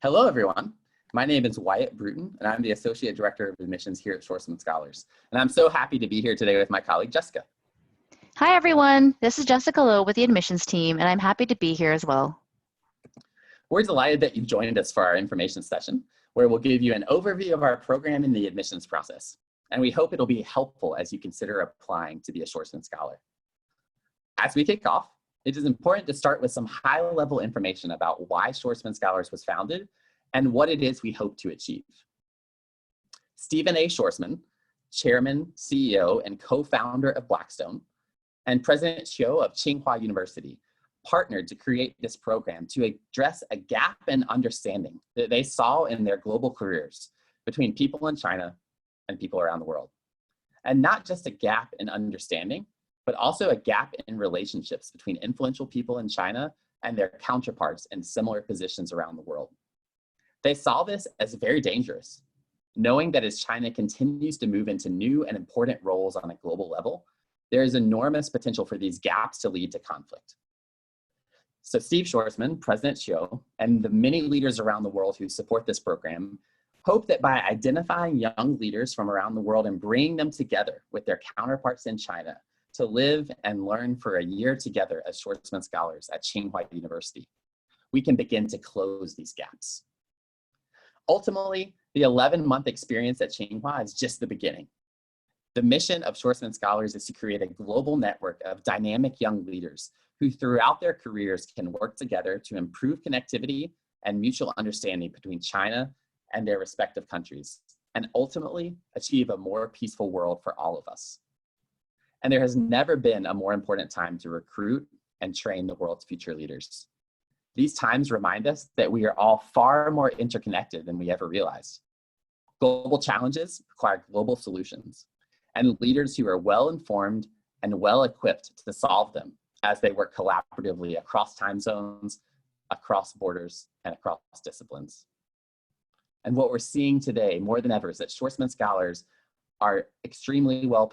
Hello, everyone. My name is Wyatt Bruton, and I'm the Associate Director of Admissions here at Schwarzman Scholars. And I'm so happy to be here today with my colleague, Jessica. Hi, everyone. This is Jessica Lowe with the admissions team, and I'm happy to be here as well. We're delighted that you've joined us for our information session, where we'll give you an overview of our program in the admissions process. And we hope it'll be helpful as you consider applying to be a Schwarzman Scholar. As we kick off, it is important to start with some high-level information about why Schwarzman Scholars was founded and what it is we hope to achieve. Stephen A. Schwarzman, Chairman, CEO, and co-founder of Blackstone, and President Chiu of Tsinghua University, partnered to create this program to address a gap in understanding that they saw in their global careers between people in China and people around the world. And not just a gap in understanding, but also a gap in relationships between influential people in China and their counterparts in similar positions around the world. They saw this as very dangerous, knowing that as China continues to move into new and important roles on a global level, there is enormous potential for these gaps to lead to conflict. So Steve Schwarzman, President Chiu, and the many leaders around the world who support this program hope that by identifying young leaders from around the world and bringing them together with their counterparts in China to live and learn for a year together as Schwarzman Scholars at Tsinghua University, we can begin to close these gaps. Ultimately, the 11-month experience at Tsinghua is just the beginning. The mission of Schwarzman Scholars is to create a global network of dynamic young leaders who throughout their careers can work together to improve connectivity and mutual understanding between China and their respective countries, and ultimately achieve a more peaceful world for all of us. And there has never been a more important time to recruit and train the world's future leaders. These times remind us that we are all far more interconnected than we ever realized. Global challenges require global solutions, and leaders who are well-informed and well-equipped to solve them as they work collaboratively across time zones, across borders, and across disciplines. And what we're seeing today more than ever is that Schwarzman Scholars are extremely well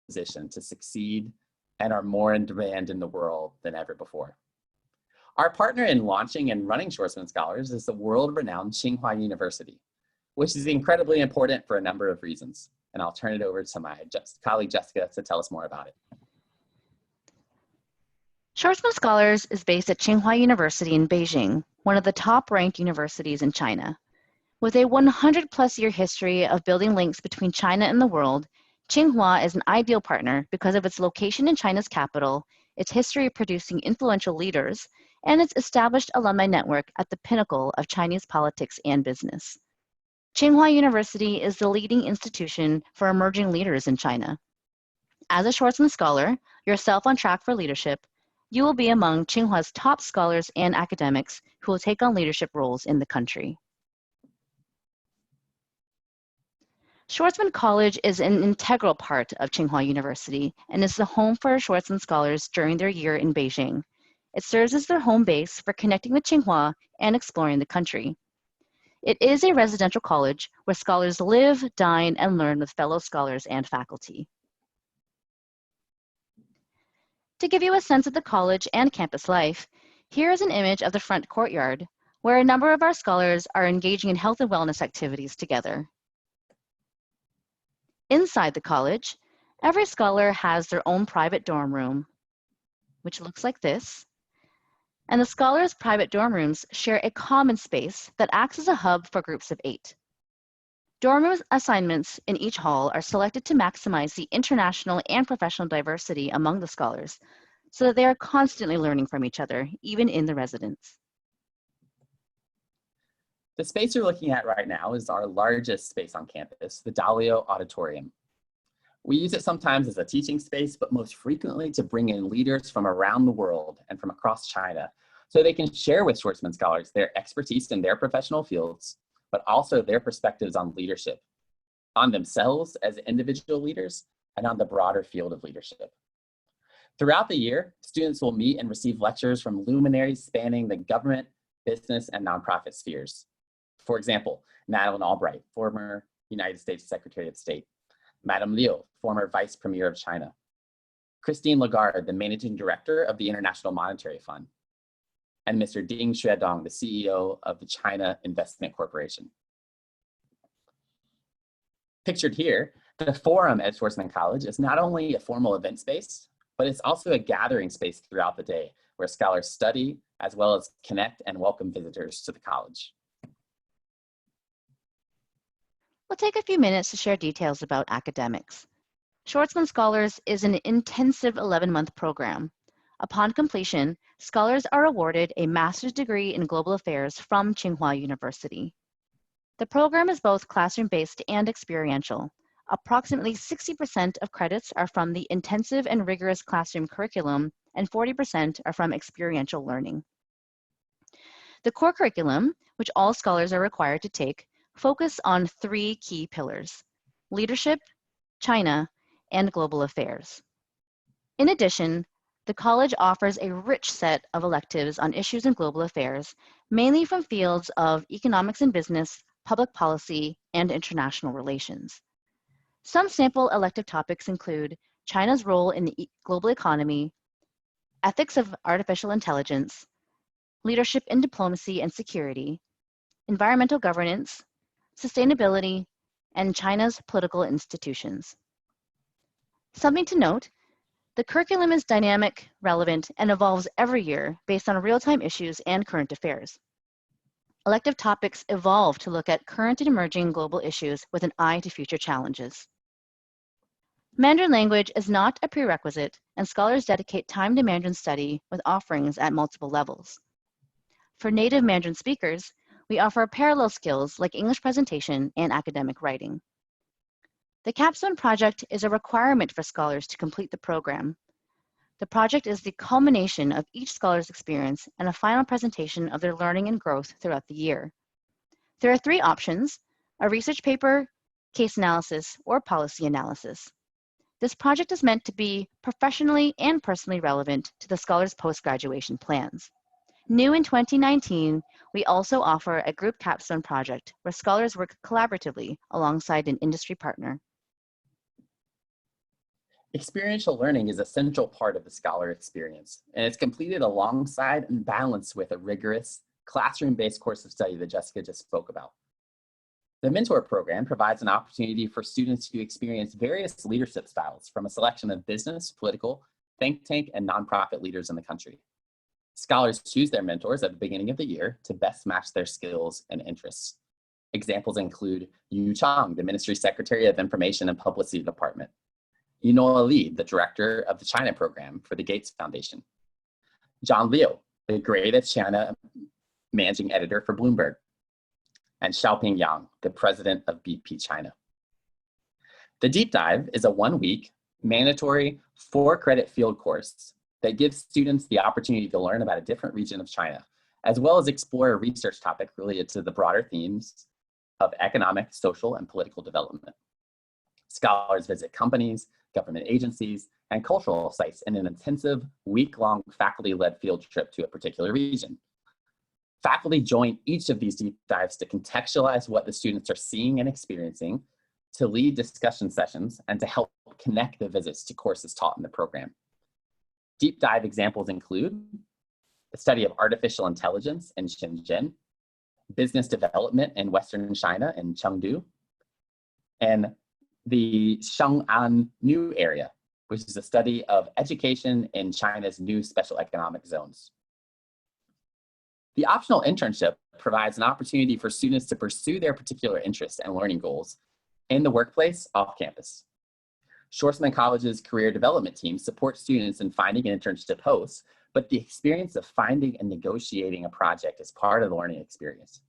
positioned to succeed and are more in demand in the world than ever before. Our partner in launching and running Schwarzman Scholars is the world-renowned Tsinghua University, which is incredibly important for a number of reasons. And I'll turn it over to my colleague Jessica to tell us more about it. Schwarzman Scholars is based at Tsinghua University in Beijing, one of the top-ranked universities in China. With a 100-plus-year history of building links between China and the world, Tsinghua is an ideal partner because of its location in China's capital, its history of producing influential leaders, and its established alumni network at the pinnacle of Chinese politics and business. Tsinghua University is the leading institution for emerging leaders in China. As a Schwarzman Scholar, yourself on track for leadership, you will be among Tsinghua's top scholars and academics who will take on leadership roles in the country. Schwarzman College is an integral part of Tsinghua University and is the home for Schwarzman Scholars during their year in Beijing. It serves as their home base for connecting with Tsinghua and exploring the country. It is a residential college where scholars live, dine, and learn with fellow scholars and faculty. To give you a sense of the college and campus life, here is an image of the front courtyard, where a number of our scholars are engaging in health and wellness activities together. Inside the college, every scholar has their own private dorm room, which looks like this. And the scholars' private dorm rooms share a common space that acts as a hub for groups of 8. Dorm room assignments in each hall are selected to maximize the international and professional diversity among the scholars, so that they are constantly learning from each other, even in the residence. The space you're looking at right now is our largest space on campus, the Dalio Auditorium. We use it sometimes as a teaching space, but most frequently to bring in leaders from around the world and from across China, so they can share with Schwarzman Scholars their expertise in their professional fields, but also their perspectives on leadership, on themselves as individual leaders, and on the broader field of leadership. Throughout the year, students will meet and receive lectures from luminaries spanning the government, business, and nonprofit spheres. For example, Madeleine Albright, former United States Secretary of State, Madame Liu, former Vice Premier of China, Christine Lagarde, the Managing Director of the International Monetary Fund, and Mr. Ding Xuedong, the CEO of the China Investment Corporation. Pictured here, the forum at Schwarzman College is not only a formal event space, but it's also a gathering space throughout the day where scholars study as well as connect and welcome visitors to the college. We'll take a few minutes to share details about academics. Schwarzman Scholars is an intensive 11-month program. Upon completion, scholars are awarded a master's degree in global affairs from TSINGHUA University. The program is both classroom-based and experiential. Approximately 60% of credits are from the intensive and rigorous classroom curriculum, and 40% are from experiential learning. The core curriculum, which all scholars are required to take, focus on 3 key pillars: leadership, China, and global affairs. In addition, the college offers a rich set of electives on issues in global affairs, mainly from fields of economics and business, public policy, and international relations. Some sample elective topics include China's role in the global economy, ethics of artificial intelligence, leadership in diplomacy and security, environmental governance, sustainability, and China's political institutions. Something to note, the curriculum is dynamic, relevant, and evolves every year based on real-time issues and current affairs. Elective topics evolve to look at current and emerging global issues with an eye to future challenges. Mandarin language is not a prerequisite, and scholars dedicate time to Mandarin study with offerings at multiple levels. For native Mandarin speakers, we offer parallel skills like English presentation and academic writing. The capstone project is a requirement for scholars to complete the program. The project is the culmination of each scholar's experience and a final presentation of their learning and growth throughout the year. There are 3 options: a research paper, case analysis, or policy analysis. This project is meant to be professionally and personally relevant to the scholar's post-graduation plans. New in 2019, we also offer a group capstone project where scholars work collaboratively alongside an industry partner. Experiential learning is a central part of the scholar experience, and it's completed alongside and balanced with a rigorous classroom-based course of study that Jessica just spoke about. The mentor program provides an opportunity for students to experience various leadership styles from a selection of business, political, think tank, and nonprofit leaders in the country. Scholars choose their mentors at the beginning of the year to best match their skills and interests. Examples include Yu Chang, the Ministry Secretary of Information and Publicity Department; Yinoa Li, the Director of the China Program for the Gates Foundation; John Liu, the Greatest China Managing Editor for Bloomberg; and Xiaoping Yang, the President of BP China. The Deep Dive is a 1-week, mandatory 4-credit field course that gives students the opportunity to learn about a different region of China, as well as explore a research topic related to the broader themes of economic, social, and political development. Scholars visit companies, government agencies, and cultural sites in an intensive, week-long faculty-led field trip to a particular region. Faculty join each of these deep dives to contextualize what the students are seeing and experiencing, to lead discussion sessions, and to help connect the visits to courses taught in the program. Deep dive examples include the study of artificial intelligence in Shenzhen, business development in Western China in Chengdu, and the Shang'an New Area, which is a study of education in China's new special economic zones. The optional internship provides an opportunity for students to pursue their particular interests and learning goals in the workplace off campus. Schwarzman College's career development team supports students in finding an internship host, but the experience of finding and negotiating a project is part of the learning experience.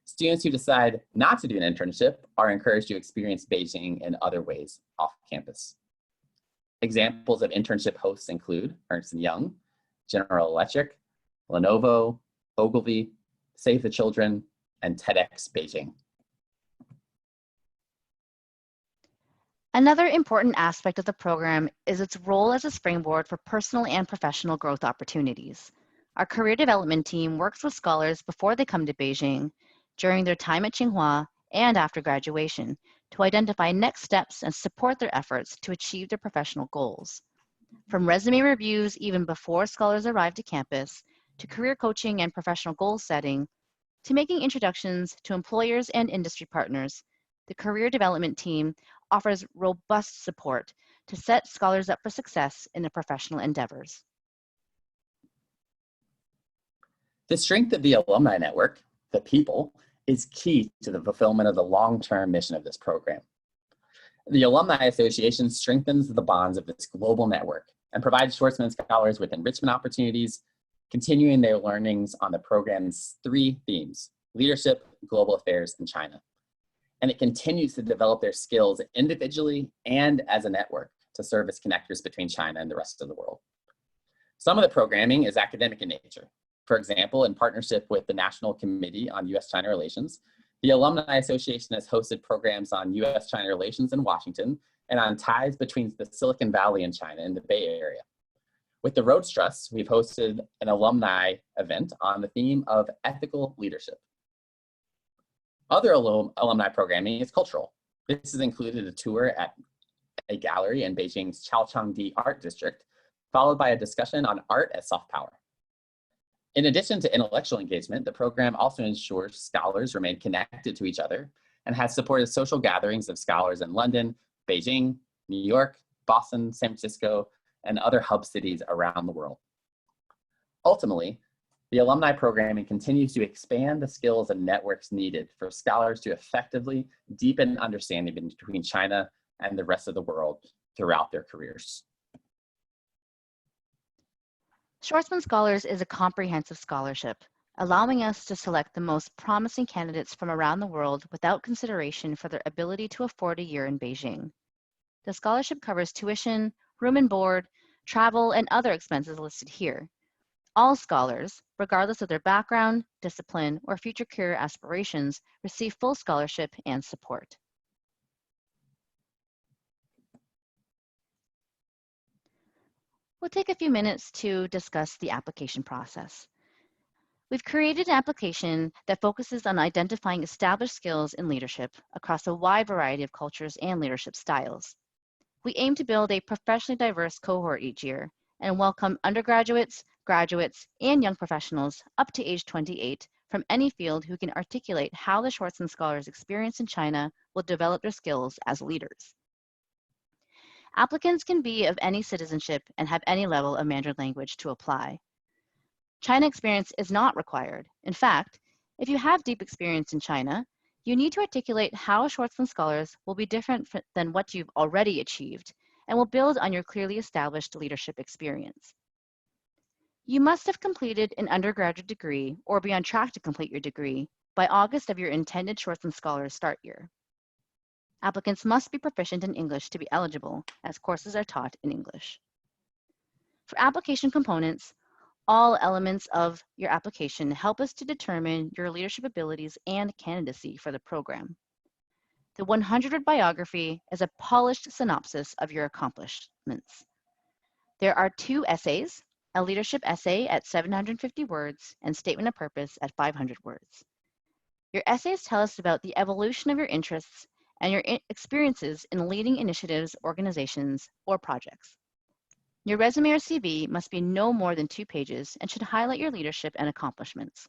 Students who decide not to do an internship are encouraged to experience Beijing in other ways off campus. Examples of internship hosts include Ernst & Young, General Electric, Lenovo, Ogilvy, Save the Children, and TEDx Beijing. Another important aspect of the program is its role as a springboard for personal and professional growth opportunities. Our career development team works with scholars before they come to Beijing, during their time at TSINGHUA, and after graduation to identify next steps and support their efforts to achieve their professional goals. From resume reviews even before scholars arrive to campus, to career coaching and professional goal setting, to making introductions to employers and industry partners, the career development team offers robust support to set scholars up for success in their professional endeavors. The strength of the alumni network, the people, is key to the fulfillment of the long-term mission of this program. The Alumni Association strengthens the bonds of this global network and provides Schwarzman scholars with enrichment opportunities, continuing their learnings on the program's 3 themes: leadership, global affairs, and China. And it continues to develop their skills individually and as a network to serve as connectors between China and the rest of the world. Some of the programming is academic in nature. For example, in partnership with the National Committee on U.S.-China Relations, the Alumni Association has hosted programs on U.S.-China relations in Washington and on ties between the Silicon Valley and China in the Bay Area. With the Rhodes Trust, we've hosted an alumni event on the theme of ethical leadership. Other alumni programming is cultural. This has included a tour at a gallery in Beijing's Chaochangdi Art District, followed by a discussion on art as soft power. In addition to intellectual engagement, the program also ensures scholars remain connected to each other and has supported social gatherings of scholars in London, Beijing, New York, Boston, San Francisco, and other hub cities around the world. Ultimately, the alumni programming continues to expand the skills and networks needed for scholars to effectively deepen understanding between China and the rest of the world throughout their careers. Schwarzman Scholars is a comprehensive scholarship, allowing us to select the most promising candidates from around the world without consideration for their ability to afford a year in Beijing. The scholarship covers tuition, room and board, travel, and other expenses listed here. All scholars, regardless of their background, discipline, or future career aspirations, receive full scholarship and support. We'll take a few minutes to discuss the application process. We've created an application that focuses on identifying established skills in leadership across a wide variety of cultures and leadership styles. We aim to build a professionally diverse cohort each year and welcome undergraduates, graduates, and young professionals up to age 28 from any field who can articulate how the Schwarzman Scholars' experience in China will develop their skills as leaders. Applicants can be of any citizenship and have any level of Mandarin language to apply. China experience is not required. In fact, if you have deep experience in China, you need to articulate how Schwarzman Scholars will be different than what you've already achieved and will build on your clearly established leadership experience. You must have completed an undergraduate degree or be on track to complete your degree by August of your intended Schwarzman Scholars start year. Applicants must be proficient in English to be eligible, as courses are taught in English. For application components, all elements of your application help us to determine your leadership abilities and candidacy for the program. The 100-word biography is a polished synopsis of your accomplishments. There are 2 essays, a leadership essay at 750 words and statement of purpose at 500 words. Your essays tell us about the evolution of your interests and your experiences in leading initiatives, organizations, or projects. Your resume or CV must be no more than 2 pages and should highlight your leadership and accomplishments.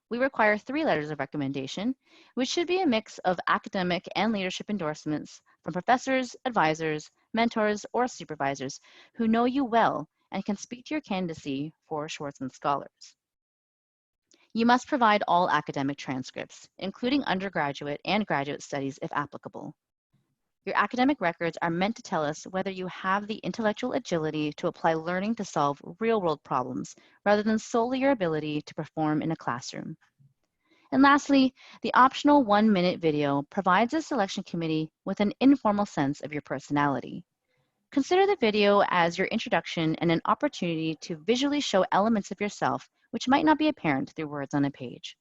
We require 3 letters of recommendation, which should be a mix of academic and leadership endorsements from professors, advisors, mentors, or supervisors who know you well and can speak to your candidacy for Schwarzman Scholars. You must provide all academic transcripts, including undergraduate and graduate studies if applicable. Your academic records are meant to tell us whether you have the intellectual agility to apply learning to solve real-world problems rather than solely your ability to perform in a classroom. And lastly, the optional 1-minute video provides a selection committee with an informal sense of your personality. Consider the video as your introduction and an opportunity to visually show elements of yourself which might not be apparent through words on a page.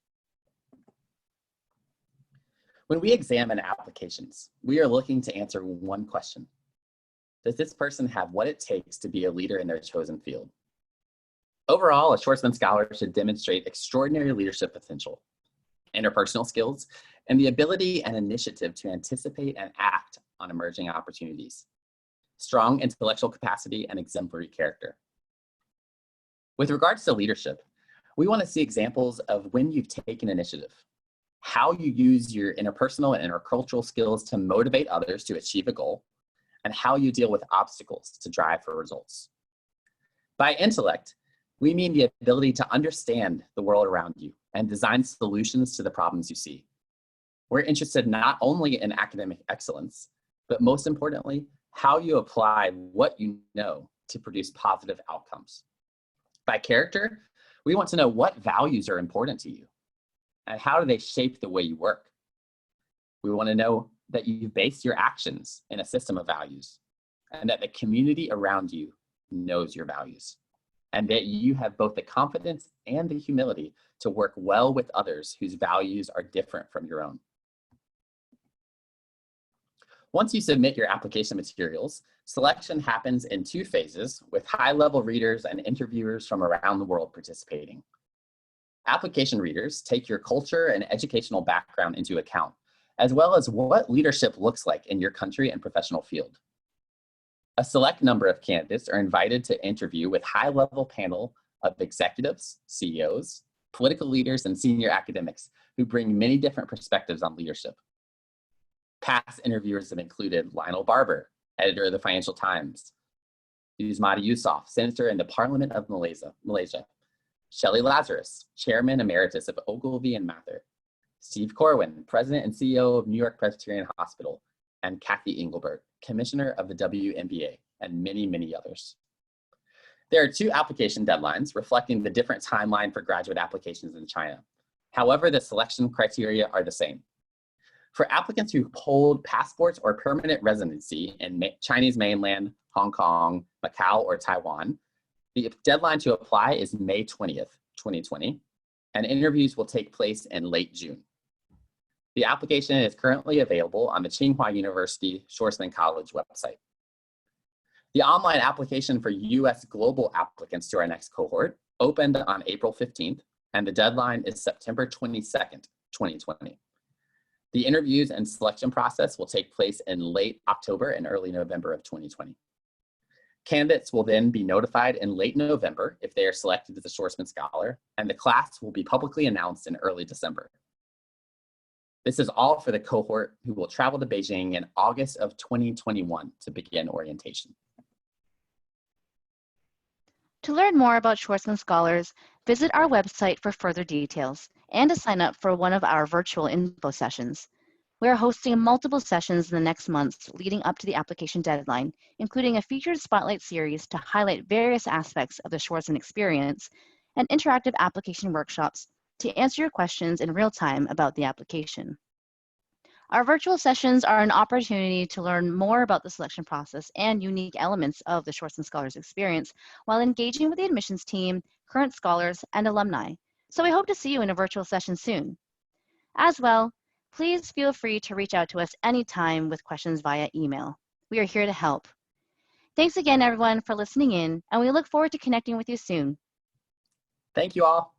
When we examine applications, we are looking to answer one question. Does this person have what it takes to be a leader in their chosen field? Overall, a Schwarzman Scholar should demonstrate extraordinary leadership potential, interpersonal skills, and the ability and initiative to anticipate and act on emerging opportunities, strong intellectual capacity, and exemplary character. With regards to leadership, We want to see examples of when you've taken initiative, how you use your interpersonal and intercultural skills to motivate others to achieve a goal, and how you deal with obstacles to drive for results. By intellect, we mean the ability to understand the world around you and design solutions to the problems you see. We're interested not only in academic excellence, but most importantly, how you apply what you know to produce positive outcomes. By character, we want to know what values are important to you and how do they shape the way you work. We want to know that you base your actions in a system of values and that the community around you knows your values and that you have both the confidence and the humility to work well with others whose values are different from your own. Once you submit your application materials, selection happens in 2 phases with high-level readers and interviewers from around the world participating. Application readers take your culture and educational background into account, as well as what leadership looks like in your country and professional field. A select number of candidates are invited to interview with high-level panel of executives, CEOs, political leaders, and senior academics who bring many different perspectives on leadership. Past interviewers have included Lionel Barber, editor of the Financial Times, Usmati Yusof, senator in the Parliament of Malaysia, Shelley Lazarus, chairman emeritus of Ogilvy and Mather, Steve Corwin, president and CEO of New York Presbyterian Hospital, and Kathy Engelbert, commissioner of the WNBA, and many, many others. There are 2 application deadlines reflecting the different timeline for graduate applications in China. However, the selection criteria are the same. For applicants who hold passports or permanent residency in Chinese mainland, Hong Kong, Macau, or Taiwan, the deadline to apply is May 20th, 2020, and interviews will take place in late June. The application is currently available on the Tsinghua University Schwarzman College website. The online application for US global applicants to our next cohort opened on April 15th, and the deadline is September 22nd, 2020. The interviews and selection process will take place in late October and early November of 2020. Candidates will then be notified in late November if they are selected as a Schwarzman Scholar, and the class will be publicly announced in early December. This is all for the cohort who will travel to Beijing in August of 2021 to begin orientation. To learn more about Schwarzman Scholars, visit our website for further details and to sign up for one of our virtual info sessions. We are hosting multiple sessions in the next months leading up to the application deadline, including a featured spotlight series to highlight various aspects of the Schwarzman experience and interactive application workshops to answer your questions in real time about the application. Our virtual sessions are an opportunity to learn more about the selection process and unique elements of the Schwarzman Scholars experience while engaging with the admissions team, current scholars, and alumni. So we hope to see you in a virtual session soon. As well, please feel free to reach out to us anytime with questions via email. We are here to help. Thanks again, everyone, for listening in, and we look forward to connecting with you soon. Thank you all.